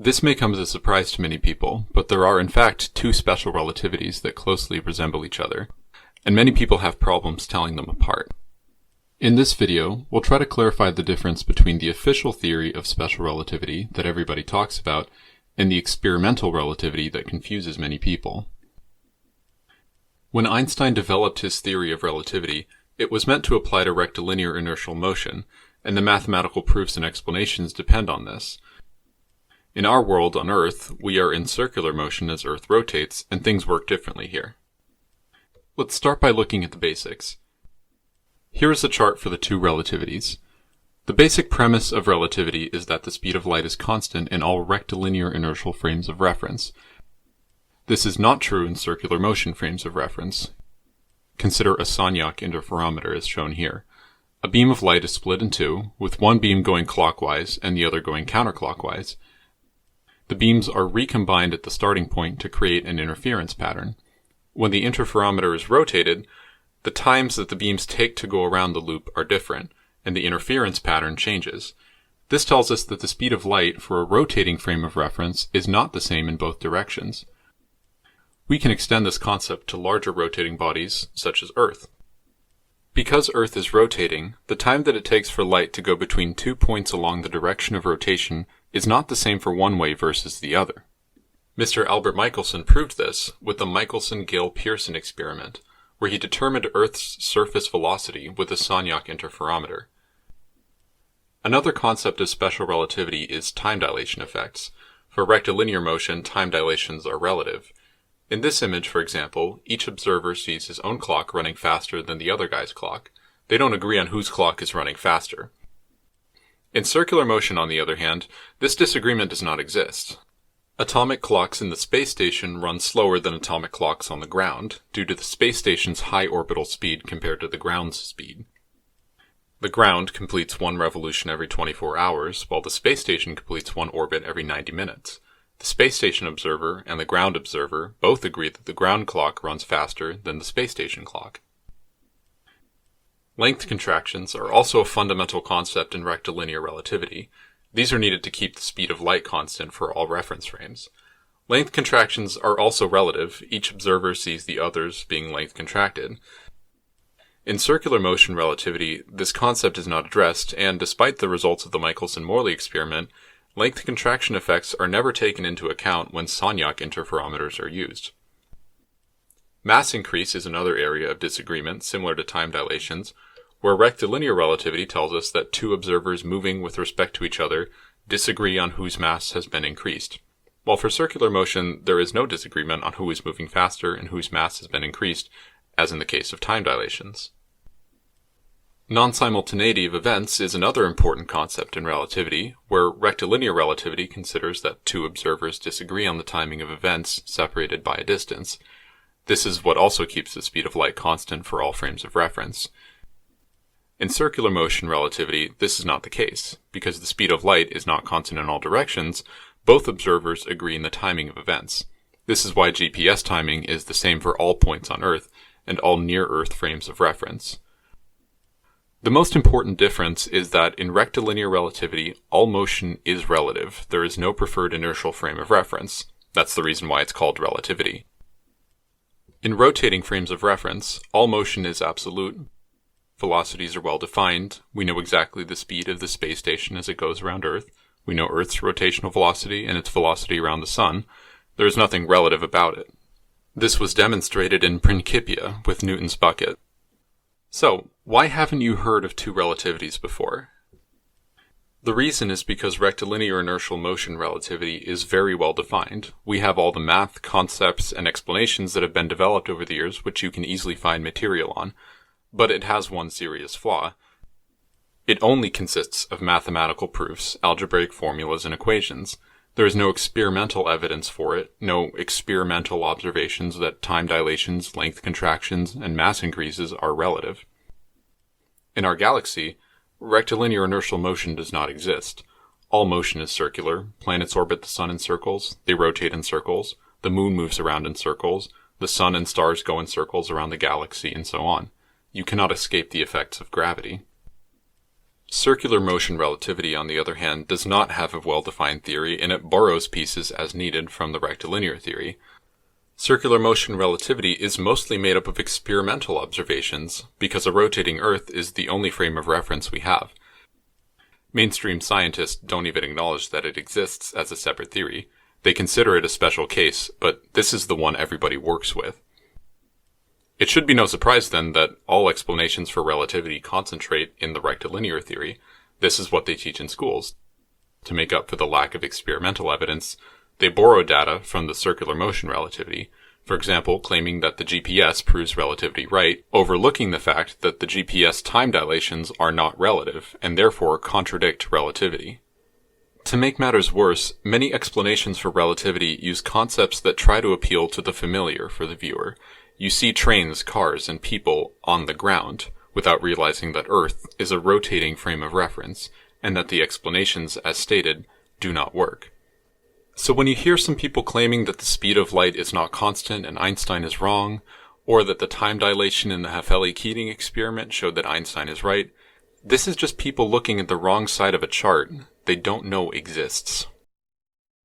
This may come as a surprise to many people, but there are in fact two special relativities that closely resemble each other, and many people have problems telling them apart. In this video, we'll try to clarify the difference between the official theory of special relativity that everybody talks about and the experimental relativity that confuses many people. When Einstein developed his theory of relativity, it was meant to apply to rectilinear inertial motion, and the mathematical proofs and explanations depend on this. In our world on Earth, we are in circular motion as Earth rotates, and things work differently here. Let's start by looking at the basics. Here is a chart for the two relativities. The basic premise of relativity is that the speed of light is constant in all rectilinear inertial frames of reference. This is not true in circular motion frames of reference. Consider a Sagnac interferometer as shown here. A beam of light is split in two, with one beam going clockwise and the other going counterclockwise. The beams are recombined at the starting point to create an interference pattern. When the interferometer is rotated, the times that the beams take to go around the loop are different, and the interference pattern changes. This tells us that the speed of light for a rotating frame of reference is not the same in both directions. We can extend this concept to larger rotating bodies, such as Earth. Because Earth is rotating, the time that it takes for light to go between 2 points along the direction of rotation is not the same for one way versus the other. Mr. Albert Michelson proved this with the Michelson-Gale-Pearson experiment, where he determined Earth's surface velocity with a Sagnac interferometer. Another concept of special relativity is time dilation effects. For rectilinear motion, time dilations are relative. In this image, for example, each observer sees his own clock running faster than the other guy's clock. They don't agree on whose clock is running faster. In circular motion, on the other hand, this disagreement does not exist. Atomic clocks in the space station run slower than atomic clocks on the ground, due to the space station's high orbital speed compared to the ground's speed. The ground completes one revolution every 24 hours, while the space station completes one orbit every 90 minutes. The space station observer and the ground observer both agree that the ground clock runs faster than the space station clock. Length contractions are also a fundamental concept in rectilinear relativity. These are needed to keep the speed of light constant for all reference frames. Length contractions are also relative. Each observer sees the others being length contracted. In circular motion relativity, this concept is not addressed, and despite the results of the Michelson-Morley experiment, length contraction effects are never taken into account when Sagnac interferometers are used. Mass increase is another area of disagreement similar to time dilations, where rectilinear relativity tells us that two observers moving with respect to each other disagree on whose mass has been increased. While for circular motion, there is no disagreement on who is moving faster and whose mass has been increased, as in the case of time dilations. Non-simultaneity of events is another important concept in relativity, where rectilinear relativity considers that two observers disagree on the timing of events separated by a distance. This is what also keeps the speed of light constant for all frames of reference. In circular motion relativity, this is not the case. Because the speed of light is not constant in all directions, both observers agree in the timing of events. This is why GPS timing is the same for all points on Earth and all near-Earth frames of reference. The most important difference is that in rectilinear relativity, all motion is relative. There is no preferred inertial frame of reference. That's the reason why it's called relativity. In rotating frames of reference, all motion is absolute. Velocities are well defined. We know exactly the speed of the space station as it goes around Earth. We know Earth's rotational velocity and its velocity around the Sun. There is nothing relative about it. This was demonstrated in Principia with Newton's bucket. So, why haven't you heard of two relativities before? The reason is because rectilinear inertial motion relativity is very well defined. We have all the math, concepts, and explanations that have been developed over the years which you can easily find material on. But it has one serious flaw. It only consists of mathematical proofs, algebraic formulas, and equations. There is no experimental evidence for it, no experimental observations that time dilations, length contractions, and mass increases are relative. In our galaxy, rectilinear inertial motion does not exist. All motion is circular. Planets orbit the sun in circles, they rotate in circles, the moon moves around in circles, the sun and stars go in circles around the galaxy, and so on. You cannot escape the effects of gravity. Circular motion relativity, on the other hand, does not have a well-defined theory, and it borrows pieces as needed from the rectilinear theory. Circular motion relativity is mostly made up of experimental observations, because a rotating Earth is the only frame of reference we have. Mainstream scientists don't even acknowledge that it exists as a separate theory. They consider it a special case, but this is the one everybody works with. It should be no surprise then that all explanations for relativity concentrate in the rectilinear theory. This is what they teach in schools. To make up for the lack of experimental evidence, they borrow data from the circular motion relativity, for example, claiming that the GPS proves relativity right, overlooking the fact that the GPS time dilations are not relative, and therefore contradict relativity. To make matters worse, many explanations for relativity use concepts that try to appeal to the familiar for the viewer. You see trains, cars, and people on the ground, without realizing that Earth is a rotating frame of reference, and that the explanations, as stated, do not work. So when you hear some people claiming that the speed of light is not constant and Einstein is wrong, or that the time dilation in the Hafele-Keating experiment showed that Einstein is right, this is just people looking at the wrong side of a chart they don't know exists.